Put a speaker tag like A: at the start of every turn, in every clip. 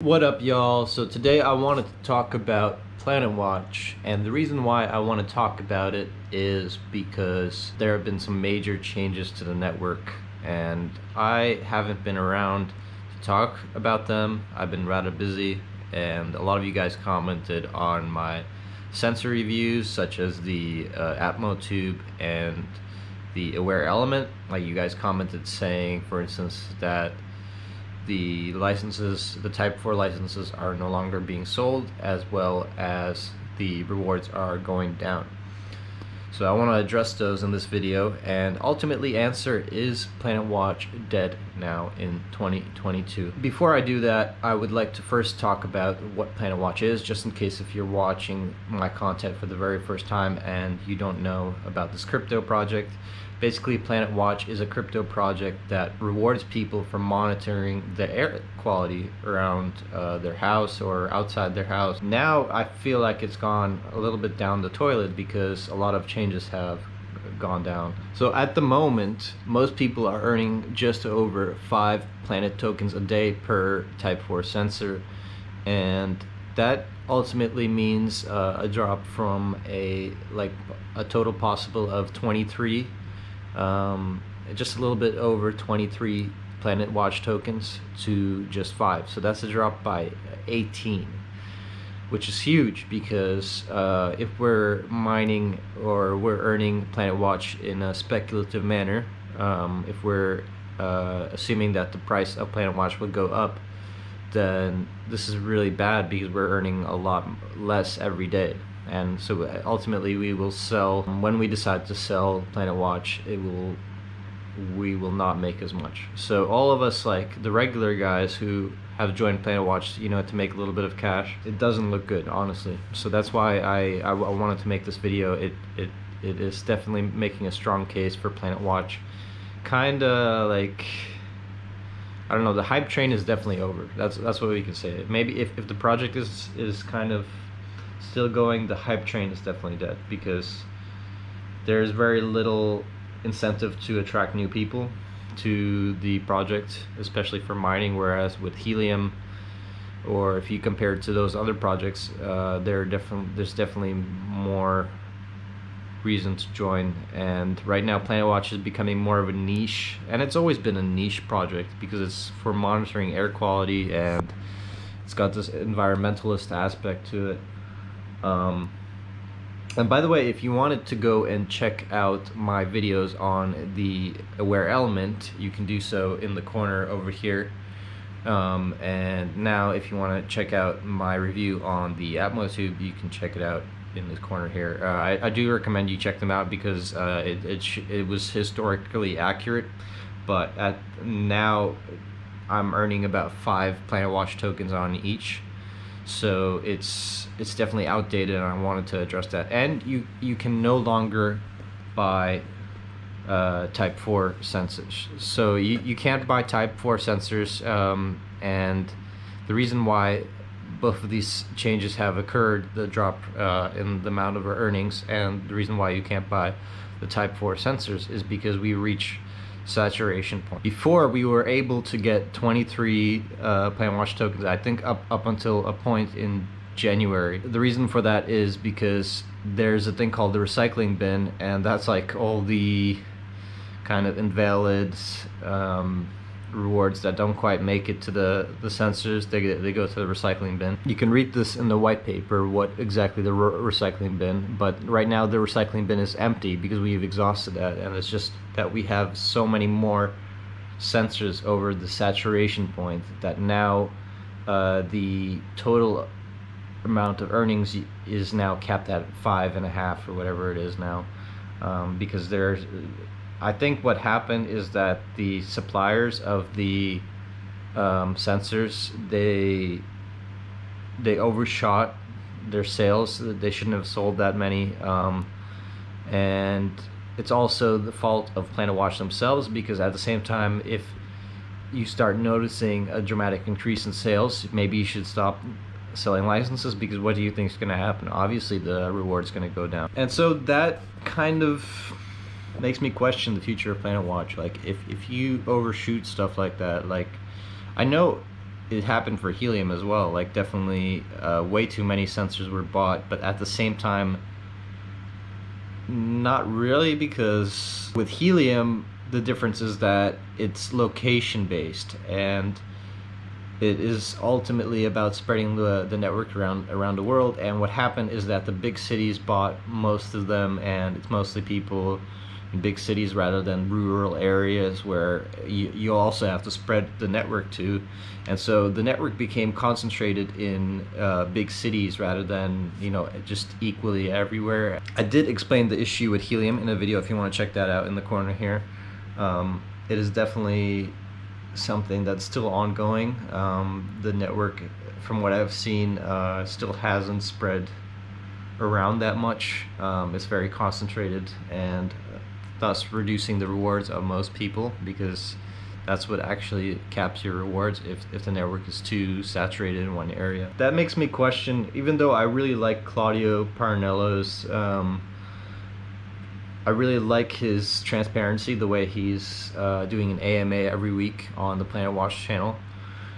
A: What up, y'all? So today I wanted to talk about PlanetWatch, and the reason why I want to talk about it is because there have been some major changes to the network, and I haven't been around to talk about them. I've been rather busy, and a lot of you guys commented on my sensor reviews, such as the Atmo tube and the Aware element. Like, you guys commented saying, for instance, that the licenses, the Type 4 licenses, are no longer being sold, as well as the rewards are going down. So I want to address those in this video and ultimately answer, is PlanetWatch dead now in 2022? Before I do that, I would like to first talk about what PlanetWatch is, just in case if you're watching my content for the very first time and you don't know about this crypto project. Basically, PlanetWatch is a crypto project that rewards people for monitoring the air quality around their house or outside their house. Now I feel like it's gone a little bit down the toilet because a lot of changes have gone down. So at the moment, most people are earning just over 5 Planet tokens a day per Type 4 sensor, and that ultimately means a drop from a total possible of 23, just a little bit over 23 PlanetWatch tokens to just 5. So that's a drop by 18, which is huge because if we're mining or we're earning PlanetWatch in a speculative manner, if we're assuming that the price of PlanetWatch would go up, then this is really bad because we're earning a lot less every day. And so ultimately we will sell, when we decide to sell PlanetWatch, we will not make as much. So all of us, like the regular guys who have joined PlanetWatch, to make a little bit of cash, it doesn't look good, honestly. So that's why I wanted to make this video. It is definitely making a strong case for PlanetWatch. Kinda like, I don't know, the hype train is definitely over. That's what we can say. Maybe if the project is kind of still going, the hype train is definitely dead, because there's very little incentive to attract new people to the project, especially for mining, whereas with Helium, or if you compare it to those other projects, there's definitely more reason to join. And right now PlanetWatch is becoming more of a niche, and it's always been a niche project because it's for monitoring air quality and it's got this environmentalist aspect to it. And by the way, if you wanted to go and check out my videos on the Aware element, you can do so in the corner over here. And now if you want to check out my review on the Atmo tube, you can check it out in this corner here. I do recommend you check them out because it was historically accurate, but now I'm earning about 5 PlanetWatch tokens on each. So it's definitely outdated, and I wanted to address that. And you can no longer buy Type 4 sensors. So you can't buy Type 4 sensors, and the reason why both of these changes have occurred, the drop in the amount of our earnings, and the reason why you can't buy the Type 4 sensors, is because we reach saturation point. Before, we were able to get 23 PlanetWatch tokens, I think up until a point in January. The reason for that is because there's a thing called the recycling bin, and that's like all the kind of invalid rewards that don't quite make it to the sensors. They go to the recycling bin. You can read this in the white paper, what exactly the recycling bin, but right now the recycling bin is empty because we've exhausted that, and it's just that we have so many more sensors over the saturation point that now the total amount of earnings is now capped at 5.5 or whatever it is now, because I think what happened is that the suppliers of the sensors, they overshot their sales. They shouldn't have sold that many, and it's also the fault of PlanetWatch themselves, because at the same time, if you start noticing a dramatic increase in sales, maybe you should stop selling licenses, because what do you think is going to happen? Obviously the reward's going to go down. And so that kind of makes me question the future of PlanetWatch. Like, if you overshoot stuff like that, like, I know it happened for Helium as well. Like definitely way too many sensors were bought, but at the same time, not really, because with Helium, the difference is that it's location based, and it is ultimately about spreading the network around the world. And what happened is that the big cities bought most of them, and it's mostly people in big cities rather than rural areas where you also have to spread the network to. And so the network became concentrated in big cities rather than, you know, just equally everywhere. I did explain the issue with Helium in a video if you want to check that out in the corner here. It is definitely something that's still ongoing. The network, from what I've seen, still hasn't spread around that much. It's very concentrated, and thus reducing the rewards of most people, because that's what actually caps your rewards if the network is too saturated in one area. That makes me question, even though I really like Claudio Parnello's I really like his transparency, the way he's doing an AMA every week on the PlanetWatch channel.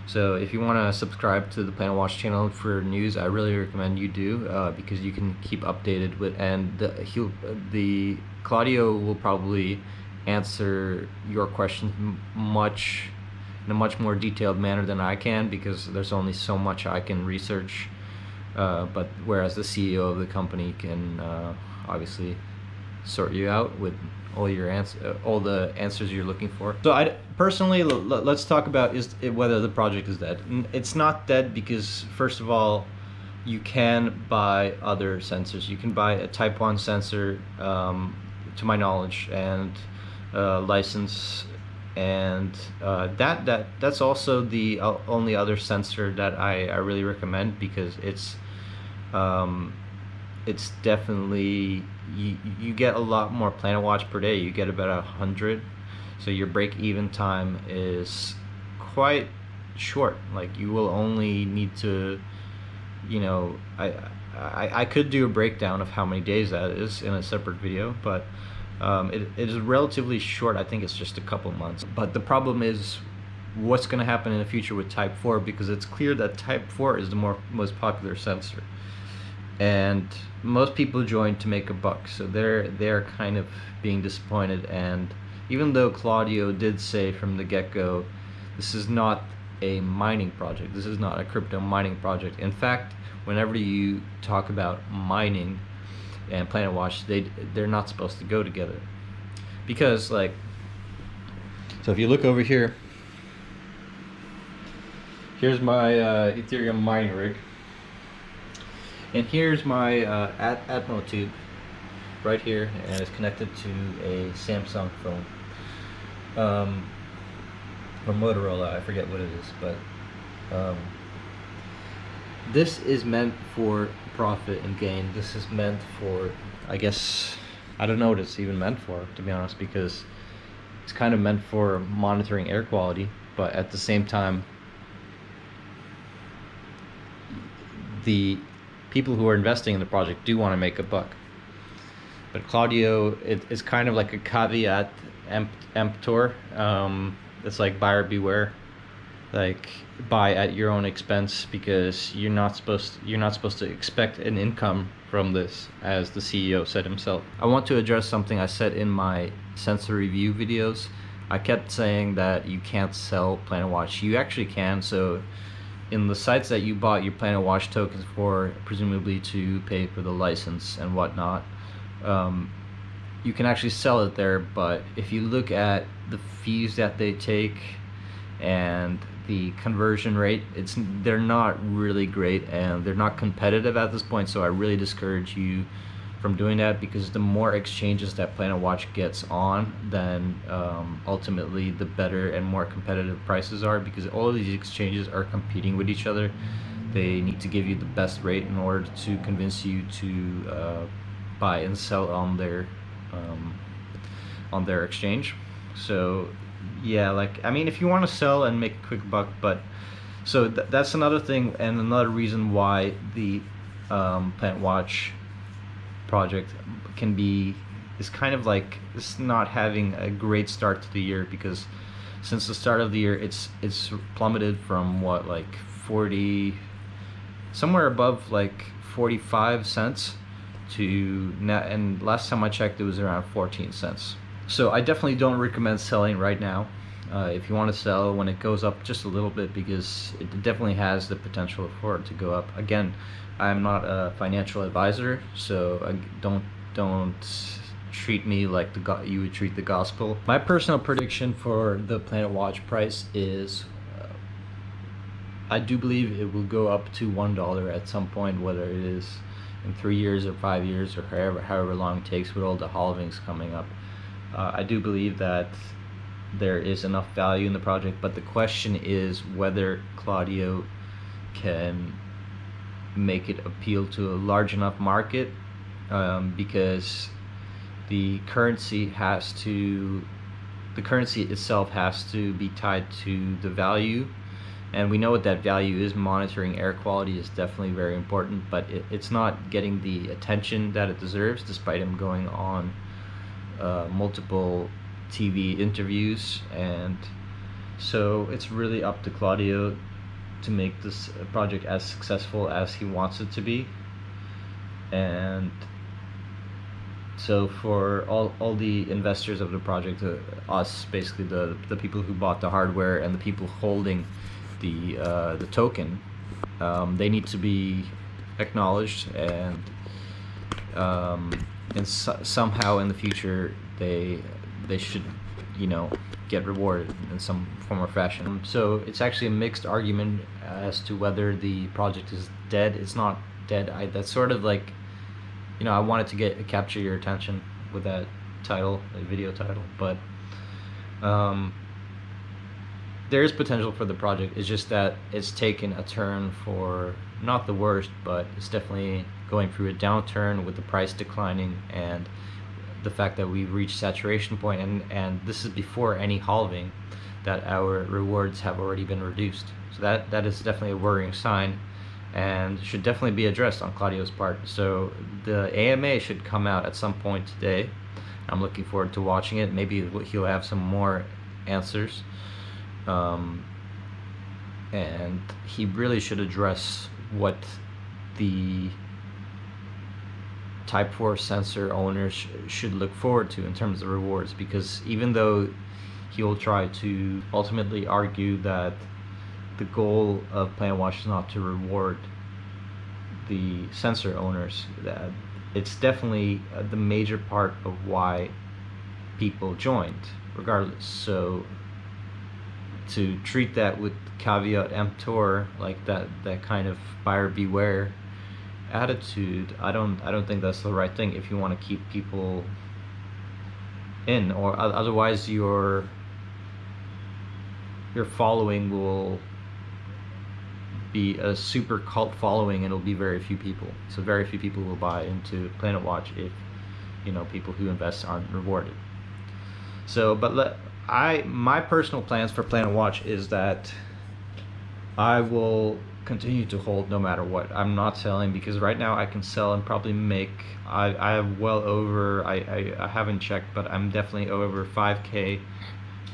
A: So if you want to subscribe to the PlanetWatch channel for news, I really recommend you do, because you can keep updated with, and the Claudio will probably answer your questions in a much more detailed manner than I can, because there's only so much I can research. But whereas the CEO of the company can obviously sort you out with all the answers you're looking for. So I personally, let's talk about whether the project is dead. It's not dead, because first of all, you can buy other sensors. You can buy a Type 1 sensor, to my knowledge, and license, and that's also the only other sensor that I really recommend, because it's definitely, you get a lot more PlanetWatch per day. You get about 100, so your break-even time is quite short. Like, you will only need to, you know, I could do a breakdown of how many days that is in a separate video, but it is relatively short. I think it's just a couple months. But the problem is what's going to happen in the future with Type 4, because it's clear that Type 4 is the most popular sensor, and most people join to make a buck, so they're kind of being disappointed. And even though Claudio did say from the get-go, this is not a mining project, this is not a crypto mining project. In fact, whenever you talk about mining and PlanetWatch, they're not supposed to go together, because, like, so if you look over here, here's my Ethereum mining rig. And here's my Atmo tube right here, and it's connected to a Samsung phone, or Motorola, I forget what it is, but this is meant for profit and gain. This is meant for, I guess, I don't know what it's even meant for, to be honest, because it's kind of meant for monitoring air quality, but at the same time, the people who are investing in the project do want to make a buck. But Claudio, it's kind of like a caveat emptor. It's like buyer beware. Like, buy at your own expense, because you're not supposed to expect an income from this, as the CEO said himself. I want to address something I said in my sensor review videos. I kept saying that you can't sell PlanetWatch. You actually can. So in the sites that you bought your PlanetWatch tokens for, presumably to pay for the license and whatnot, you can actually sell it there. But if you look at the fees that they take and the conversion rate, they're not really great, and they're not competitive at this point. So I really discourage you from doing that, because the more exchanges that PlanetWatch gets on, then ultimately the better and more competitive prices are, because all of these exchanges are competing with each other. They need to give you the best rate in order to convince you to buy and sell on their exchange. So yeah, like, I mean, if you want to sell and make a quick buck, but so that's another thing, and another reason why the PlanetWatch project is kind of like, it's not having a great start to the year, because since the start of the year, it's plummeted from what, like 40, somewhere above like 45 cents to now, and last time I checked it was around 14 cents. So I definitely don't recommend selling right now. If you want to sell when it goes up just a little bit, because it definitely has the potential for it to go up. Again, I'm not a financial advisor, so don't treat me like you would treat the gospel. My personal prediction for the PlanetWatch price is I do believe it will go up to $1 at some point, whether it is in 3 years or 5 years or however long it takes with all the halvings coming up. I do believe that there is enough value in the project, but the question is whether Claudio can make it appeal to a large enough market, because the currency itself has to be tied to the value, and we know what that value is. Monitoring air quality is definitely very important, but it's not getting the attention that it deserves, despite him going on multiple TV interviews. And so it's really up to Claudio to make this project as successful as he wants it to be. And so for all the investors of the project, us basically, the people who bought the hardware and the people holding the token, they need to be acknowledged, and somehow in the future they should, get rewarded in some form or fashion. So it's actually a mixed argument as to whether the project is dead. It's not dead. That's sort of like, I wanted to capture your attention with that title, the video title, but there is potential for the project. It's just that it's taken a turn for not the worst, but it's definitely going through a downturn with the price declining, and the fact that we've reached saturation point, and this is before any halving, that our rewards have already been reduced. So that is definitely a worrying sign, and should definitely be addressed on Claudio's part. So the AMA should come out at some point today. I'm looking forward to watching it. Maybe he'll have some more answers, and he really should address what the Type 4 sensor owners should look forward to in terms of rewards, because even though he will try to ultimately argue that the goal of PlanetWatch is not to reward the sensor owners, that it's definitely the major part of why people joined regardless. So to treat that with caveat emptor, like that kind of buyer beware attitude, I don't think that's the right thing if you want to keep people in, or otherwise your following will be a super cult following, and it'll be very few people. So very few people will buy into PlanetWatch if people who invest aren't rewarded. So but my personal plans for PlanetWatch is that I will continue to hold no matter what. I'm not selling, because right now I can sell and probably make, I have well over, I haven't checked, but I'm definitely over 5k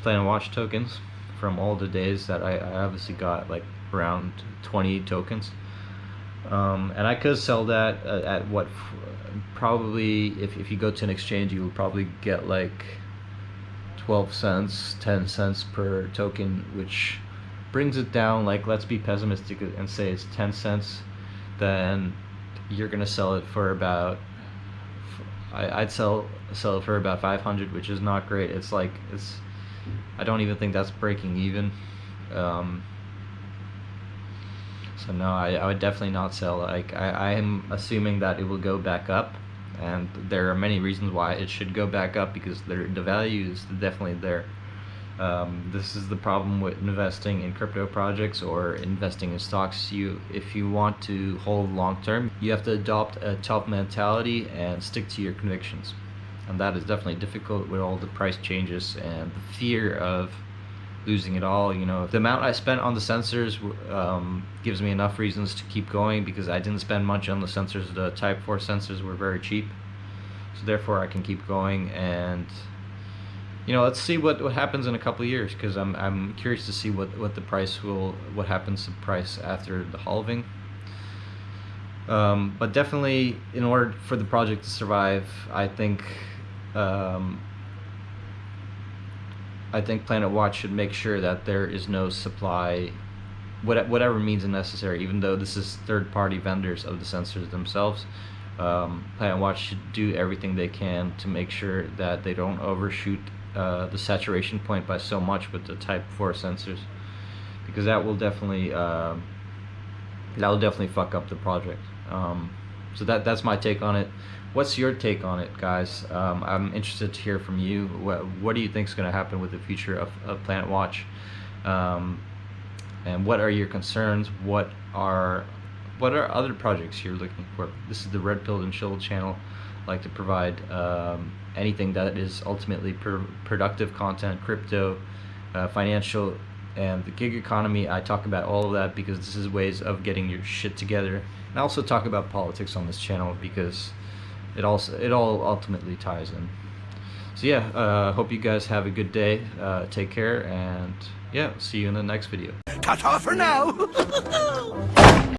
A: PlanetWatch tokens from all the days that I obviously got like around 20 tokens, and I could sell that at what, probably if you go to an exchange, you will probably get like 12 cents, 10 cents per token, which brings it down. Like, let's be pessimistic and say it's 10 cents, then you're gonna sell it for about, I'd sell it for about 500, which is not great. It's I don't even think that's breaking even. So no, I would definitely not sell. Like, I am assuming that it will go back up, and there are many reasons why it should go back up, because the value is definitely there. This is the problem with investing in crypto projects or investing in stocks. If you want to hold long term, you have to adopt a tough mentality and stick to your convictions, and that is definitely difficult with all the price changes and the fear of losing it all. The amount I spent on the sensors gives me enough reasons to keep going, because I didn't spend much on the sensors. The Type 4 sensors were very cheap, so therefore I can keep going. And you know, let's see what happens in a couple of years, because I'm curious to see what the price what happens to the price after the halving. But definitely, in order for the project to survive, I think PlanetWatch should make sure that there is no supply, whatever means necessary. Even though this is third-party vendors of the sensors themselves, PlanetWatch should do everything they can to make sure that they don't overshoot the saturation point by so much with the Type 4 sensors, because that will definitely fuck up the project. So that's my take on it. What's your take on it, guys? I'm interested to hear from you. What do you think is going to happen with the future of PlanetWatch? And what are your concerns? What are other projects you're looking for? This is the Red Pill and Chill channel. I like to provide anything that is ultimately productive content, crypto, financial, and the gig economy. I talk about all of that because this is ways of getting your shit together. And I also talk about politics on this channel because it all ultimately ties in. So yeah, hope you guys have a good day. Take care, and yeah, see you in the next video.
B: Ta-ta for now!